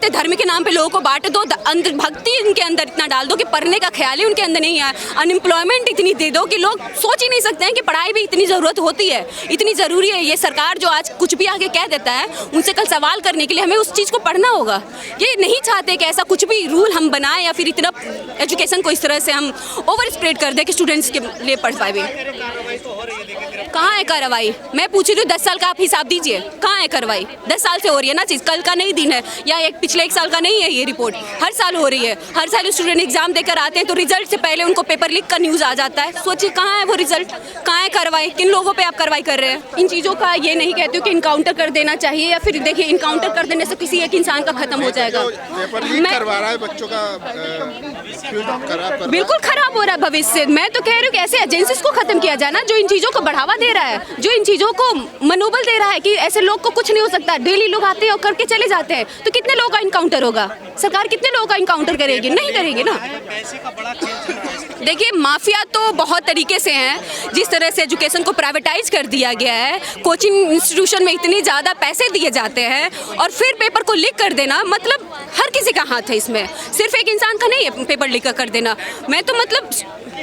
चाहते धर्म के नाम पे लोगों को बांट दो, अंधभक्ति इनके अंदर इतना डाल दो कि पढ़ने का ख्याल ही उनके अंदर नहीं है, अनएम्प्लॉयमेंट इतनी दे दो कि लोग सोच ही नहीं सकते हैं कि पढ़ाई भी इतनी ज़रूरत होती है, इतनी ज़रूरी है। ये सरकार जो आज कुछ भी आगे कह देता है, उनसे कल सवाल करने के लिए हमें उस चीज़ को पढ़ना होगा। ये नहीं चाहते कि ऐसा कुछ भी रूल हम बनाएं या फिर इतना एजुकेशन को इस तरह से हम ओवर स्प्रेड कर दें कि स्टूडेंट्स के लिए पढ़ पाए भी। कहाँ है कार्रवाई? मैं पूछ रही हूँ, 10 साल का आप हिसाब दीजिए, कहाँ है कार्रवाई? 10 साल से हो रही है ना चीज़, कल का नहीं दिन है या पिछले 1 साल का नहीं है। ये रिपोर्ट हर साल हो रही है, हर साल स्टूडेंट एग्जाम देकर आते हैं तो रिजल्ट से पहले उनको पेपर लीक का न्यूज़ आ जाता है। सोचिए कहाँ है वो रिजल्ट, कहाँ है कार्रवाई, किन लोगों पे आप कार्रवाई कर रहे हैं? इन चीज़ों का ये नहीं कहती हूँ कि इनकाउंटर कर देना चाहिए या फिर देखिए इनकाउंटर कर देने से किसी एक इंसान का खत्म हो जाएगा। पेपर लीक करवा रहा है बच्चों का, बिल्कुल खराब हो रहा है भविष्य। मैं तो कह रही हूँ कि ऐसे एजेंसीज को खत्म किया जाए ना, जो इन चीज़ों को बढ़ावा दे रहा है, जो इन चीज़ों को मनोबल दे रहा है कि ऐसे लोग को कुछ नहीं हो सकता। डेली लोग आते हैं और करके चले जाते हैं, तो कितने लोगों का इनकाउंटर होगा? सरकार कितने लोगों का इनकाउंटर करेगी? नहीं करेगी ना। देखिए माफिया तो बहुत तरीके से हैं, जिस तरह से एजुकेशन को प्राइवेटाइज कर दिया गया है, कोचिंग इंस्टीट्यूशन में इतनी ज़्यादा पैसे दिए जाते हैं और फिर पेपर को लीक कर देना, मतलब हर किसी का हाथ है इसमें, सिर्फ एक इंसान का नहीं है पेपर लीक कर देना। मैं तो मतलब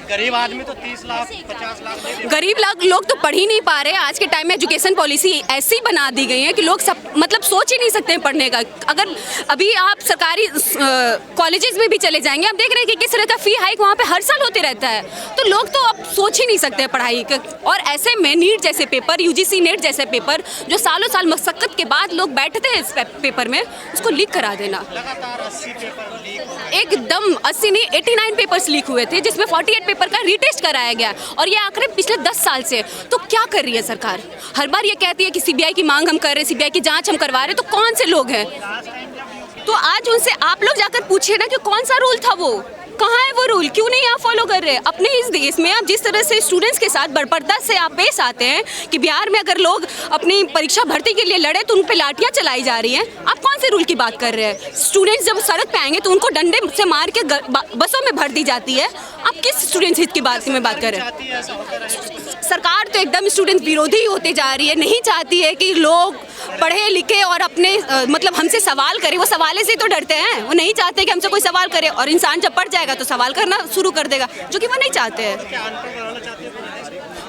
गरीब आदमी तो 30 लाख 50 लाख, गरीब लोग तो पढ़ ही नहीं पा रहे। आज के टाइम में एजुकेशन पॉलिसी ऐसी बना दी गई है कि लोग सब मतलब सोच ही नहीं सकते हैं पढ़ने का। अगर अभी आप सरकारी कॉलेजेस में भी चले जाएंगे, आप देख रहे हैं कि किस तरह का फी हाइक वहाँ पे हर साल होते रहता है, तो लोग तो अब सोच ही नहीं सकते हैं पढ़ाई का। और ऐसे में नीट जैसे पेपर, यूजीसी नेट जैसे पेपर, जो सालों साल मशक्कत के बाद लोग बैठते हैं इस पेपर में, उसको लीक करा देना। लगातार 80 पेपर लीक, एकदम 80 नहीं 89 पेपर्स लीक हुए थे, जिसमें 48 पेपर का रीटेस्ट कराया गया और ये आंकड़े पिछले 10 साल से। तो क्या कर रही है सरकार? हर बार ये कहती है कि सीबीआई की मांग हम कर रहे हैं, सीबीआई की जांच हम करवा रहे हैं, तो कौन से लोग हैं? तो आज उनसे आप लोग जाकर पूछिए ना कि कौन सा रूल था वो, कहाँ है वो रूल, क्यों नहीं आप फॉलो कर रहे हैं? अपने इस देश में आप जिस तरह से स्टूडेंट्स के साथ बर्बरता से आप पेश आते हैं कि बिहार में अगर लोग अपनी परीक्षा भर्ती के लिए लड़े तो उन पे लाठियाँ चलाई जा रही हैं, आप कौन से रूल की बात कर रहे हैं? स्टूडेंट्स जब सड़क पे आएंगे तो उनको डंडे से मार के बसों में भर दी जाती है, आप किस स्टूडेंट्स हित की बात में बात कर रहे हैं? सरकार तो एकदम स्टूडेंट विरोधी होते जा रही है, नहीं चाहती है कि लोग पढ़े लिखे और अपने मतलब हमसे सवाल करें। वो सवाल से तो डरते हैं, वो नहीं चाहते कि हमसे कोई सवाल करे, और इंसान जब पढ़ जाएगा तो सवाल करना शुरू कर देगा, जो कि वो नहीं चाहते हैं।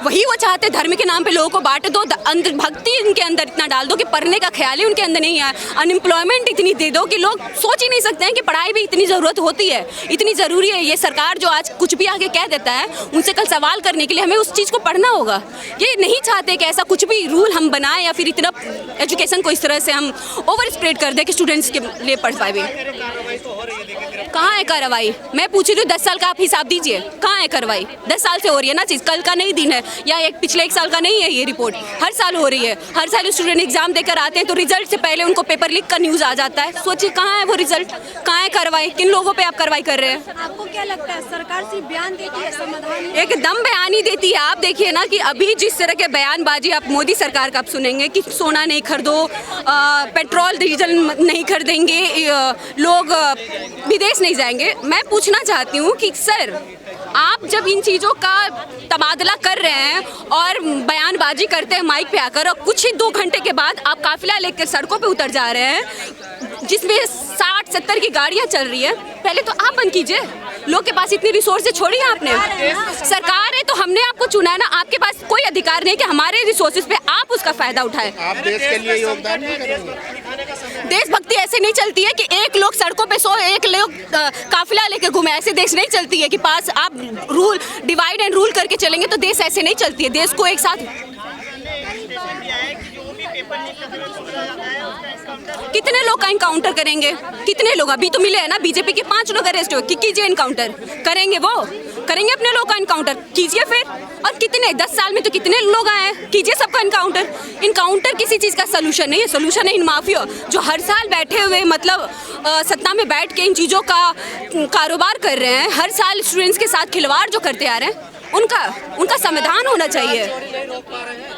वही वो चाहते धर्म के नाम पे लोगों को बांट दो, अंधभक्ति इनके अंदर इतना डाल दो कि पढ़ने का ख्याल ही उनके अंदर नहीं है, अनएम्प्लॉयमेंट इतनी दे दो कि लोग सोच ही नहीं सकते हैं कि पढ़ाई भी इतनी ज़रूरत होती है, इतनी ज़रूरी है। ये सरकार जो आज कुछ भी आगे कह देता है, उनसे कल सवाल करने के लिए हमें उस चीज़ को पढ़ना होगा। ये नहीं चाहते कि ऐसा कुछ भी रूल हम बनाएं या फिर इतना एजुकेशन को इस तरह से हम ओवर स्प्रेड कर दें कि स्टूडेंट्स के लिए पढ़ पाए भी। कहाँ है कार्रवाई? मैं पूछ रही हूँ, 10 साल का आप हिसाब दीजिए, कहाँ है कार्रवाई? 10 साल से हो रही है ना चीज़, कल का नहीं दिन है या पिछले 1 साल का नहीं है। ये रिपोर्ट हर साल हो रही है, हर साल स्टूडेंट एग्जाम देकर आते हैं तो रिजल्ट से पहले उनको पेपर लीक का न्यूज़ आ जाता है। सोचिए कहाँ है वो रिजल्ट, कहाँ है कार्रवाई, किन लोगों पे आप कार्रवाई कर रहे हैं? आपको क्या लगता है सरकार सिर्फ बयान देती है, समाधान? एकदम बयान ही देती है। आप देखिए ना कि अभी जिस तरह के बयानबाजी आप मोदी सरकार का आप सुनेंगे कि सोना नहीं खरीदो, पेट्रोल डीजल नहीं खरीदेंगे, लोग विदेश नहीं जाएंगे। मैं पूछना चाहती हूँ कि सर आप जब इन चीज़ों का तबादला कर रहे हैं और बयानबाजी करते हैं माइक पे आकर, और कुछ ही 2 घंटे के बाद आप काफिला लेकर सड़कों पे उतर जा रहे हैं जिसमें 60-70 की गाड़ियां चल रही है, पहले तो आप बंद कीजिए। लोग के पास इतनी रिसोर्सेज छोड़ी है आपने, सरकार है तो हमने आपको चुना है ना, आपके पास कोई अधिकार नहीं है कि हमारे रिसोर्सेज पे आप उसका फायदा उठाएं। आप देश के लिए योगदान नहीं करेंगे? देशभक्ति ऐसे नहीं चलती है कि एक लोग सड़कों पे सो, एक लोग काफिला लेके घूमे, ऐसे देश नहीं चलती है कि पास आप रूल डिवाइड एंड रूल करके चलेंगे तो देश ऐसे नहीं चलती है। देश को एक साथ कितने लोग का इनकाउंटर करेंगे? कितने लोग अभी तो मिले हैं ना, बीजेपी के 5 लोग अरेस्ट हुए, कीजिए इनकाउंटर, करेंगे वो करेंगे अपने लोग का इनकाउंटर कीजिए फिर। और कितने 10 साल में तो कितने लोग आए हैं, कीजिए सबका इनकाउंटर। इनकाउंटर किसी चीज़ का सोल्यूशन नहीं है, सोल्यूशन है इन माफिया जो हर साल बैठे हुए मतलब सत्ता में बैठ के इन चीज़ों का कारोबार कर रहे हैं, हर साल स्टूडेंट्स के साथ खिलवाड़ जो करते आ रहे हैं। उनका समाधान होना चाहिए।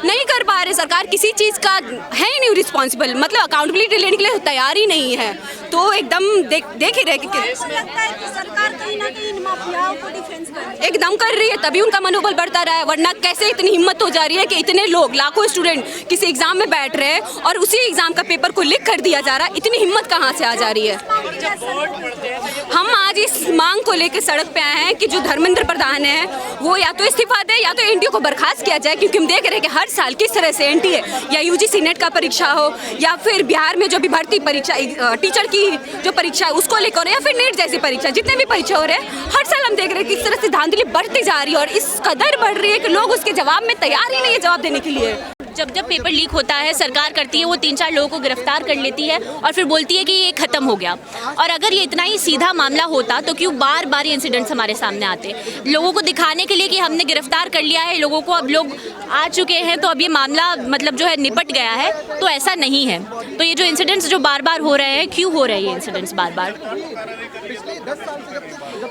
नहीं कर पा रहे, सरकार किसी चीज़ का है ही नहीं रिस्पॉन्सिबल, मतलब अकाउंटेबिलिटी लेने के लिए तैयार ही नहीं है। तो एकदम देख ही रहे कि ऐसा लगता है कि सरकार कहीं ना कहीं इन माफियाओं को डिफेंस कर रही है। एकदम कर रही है, तभी उनका मनोबल बढ़ता रहा है। वरना कैसे इतनी हिम्मत हो जा रही है कि इतने लोग, लाखों स्टूडेंट किसी एग्जाम में बैठ रहे हैं और उसी एग्जाम का पेपर को लीक कर दिया जा रहा है। इतनी हिम्मत कहाँ से आ जा रही है? हम आज इस मांग को लेकर सड़क पे आए हैं कि जो धर्मेंद्र प्रधान है वो या तो इस्तीफा दे या तो एनटीए को बर्खास्त किया जाए, क्योंकि हम देख रहे हैं कि हर साल किस तरह से एनटीए या यूजीसी नेट का परीक्षा हो या फिर बिहार में जो भी भर्ती परीक्षा टीचर की जो परीक्षा है उसको लेकर या फिर नेट जैसी परीक्षा, जितने भी परीक्षा हो रहे हैं हर साल हम देख रहे हैं किस तरह से धांधली बढ़ती जा रही है और इस कदर बढ़ रही है कि लोग उसके जवाब में तैयार ही नहीं है जवाब देने के लिए। जब पेपर लीक होता है, सरकार करती है वो 3-4 लोगों को गिरफ्तार कर लेती है और फिर बोलती है कि ये ख़त्म हो गया। और अगर ये इतना ही सीधा मामला होता तो क्यों बार बार ये इंसिडेंट्स हमारे सामने आते? लोगों को दिखाने के लिए कि हमने गिरफ्तार कर लिया है लोगों को, अब लोग आ चुके हैं तो अब ये मामला मतलब जो है निपट गया है, तो ऐसा नहीं है। तो ये जो इंसिडेंट्स जो बार बार हो रहे हैं, क्यों हो रहे हैं ये इंसिडेंट्स बार बार?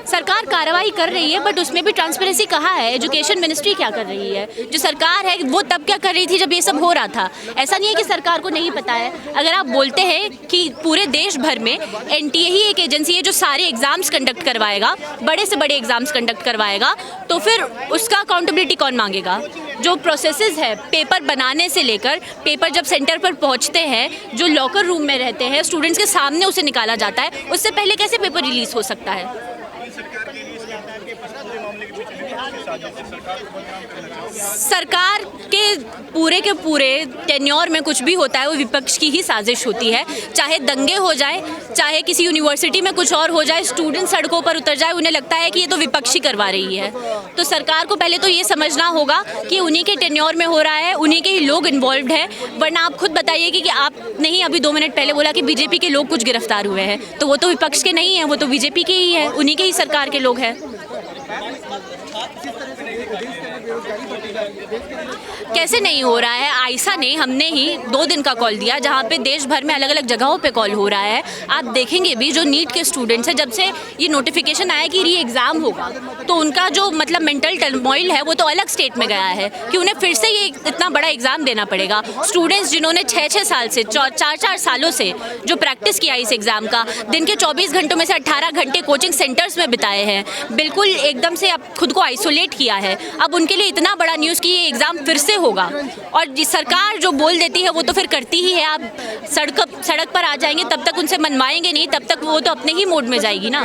सरकार कार्रवाई कर रही है बट उसमें भी ट्रांसपेरेंसी कहाँ है? एजुकेशन मिनिस्ट्री क्या कर रही है? जो सरकार है वो तब क्या कर रही थी जब ये सब हो रहा था? ऐसा नहीं है कि सरकार को नहीं पता है। अगर आप बोलते हैं कि पूरे देश भर में एनटीए ही एक एजेंसी है जो सारे एग्जाम्स कंडक्ट करवाएगा, बड़े से बड़े एग्जाम्स कंडक्ट करवाएगा, तो फिर उसका अकाउंटेबिलिटी कौन मांगेगा? जो प्रोसेसेस है पेपर बनाने से लेकर पेपर जब सेंटर पर पहुंचते हैं, जो लॉकर रूम में रहते हैं, स्टूडेंट्स के सामने उसे निकाला जाता है, उससे पहले कैसे पेपर रिलीज हो सकता है? सरकार के पूरे टेन्योर में कुछ भी होता है वो विपक्ष की ही साजिश होती है। चाहे दंगे हो जाए, चाहे किसी यूनिवर्सिटी में कुछ और हो जाए, स्टूडेंट सड़कों पर उतर जाए, उन्हें लगता है कि ये तो विपक्ष ही करवा रही है। तो सरकार को पहले तो ये समझना होगा कि उन्हीं के टेन्योर में हो रहा है, उन्हीं के ही लोग इन्वॉल्व हैं। वरना आप खुद बताइए कि आपने ही अभी 2 मिनट पहले बोला कि बीजेपी के लोग कुछ गिरफ्तार हुए हैं, तो वो तो विपक्ष के नहीं हैं, वो तो बीजेपी के ही है, उन्हीं के ही सरकार के लोग हैं। कैसे नहीं हो रहा है? आयसा ने, हमने ही 2 दिन का कॉल दिया जहाँ पे देश भर में अलग अलग जगहों पे कॉल हो रहा है। आप देखेंगे भी जो नीट के स्टूडेंट्स हैं, जब से ये नोटिफिकेशन आया कि री एग्ज़ाम होगा तो उनका जो मतलब मेंटल टर्मोइल है वो तो अलग स्टेट में गया है कि उन्हें फिर से ये इतना बड़ा एग्ज़ाम देना पड़ेगा। स्टूडेंट्स जिन्होंने 6-6 साल से 4-4 सालों से जो प्रैक्टिस किया इस एग्ज़ाम का, दिन के 24 घंटों में से 18 घंटे कोचिंग सेंटर्स में बिताए हैं, बिल्कुल एकदम से अब खुद को आइसोलेट किया है। अब उनके लिए इतना बड़ा न्यूज़ कि ये एग्ज़ाम फिर से होगा और सरकार जो बोल देती है वो तो फिर करती ही है। आप सड़क पर आ जाएंगे तब तक उनसे मनवाएंगे नहीं, तब तक वो तो अपने ही मोड में जाएगी ना।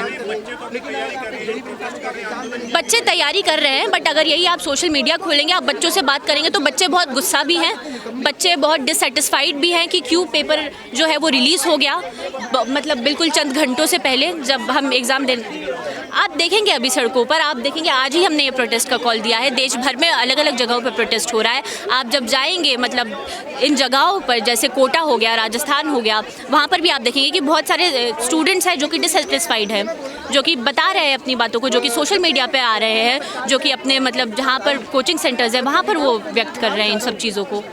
बच्चे तैयारी कर रहे हैं बट अगर यही आप सोशल मीडिया खोलेंगे, आप बच्चों से बात करेंगे तो बच्चे बहुत गुस्सा भी हैं, बच्चे बहुत डिससेटिस्फाइड भी हैं कि क्यों पेपर जो है वो रिलीज़ हो गया, मतलब बिल्कुल चंद घंटों से पहले जब हम एग्ज़ाम देने। आप देखेंगे अभी सड़कों पर, आप देखेंगे आज ही हमने ये प्रोटेस्ट का कॉल दिया है, देश भर में अलग अलग जगहों पर प्रोटेस्ट हो रहा है। आप जब जाएंगे मतलब इन जगहों पर, जैसे कोटा हो गया, राजस्थान हो गया, वहाँ पर भी आप देखेंगे कि बहुत सारे स्टूडेंट्स हैं जो कि डिससेटिस्फाइड हैं, जो कि बता रहे हैं अपनी बातों को, जो कि सोशल मीडिया पे आ रहे हैं, जो कि अपने मतलब जहाँ पर कोचिंग सेंटर्स हैं वहाँ पर वो व्यक्त कर रहे हैं इन सब चीज़ों को।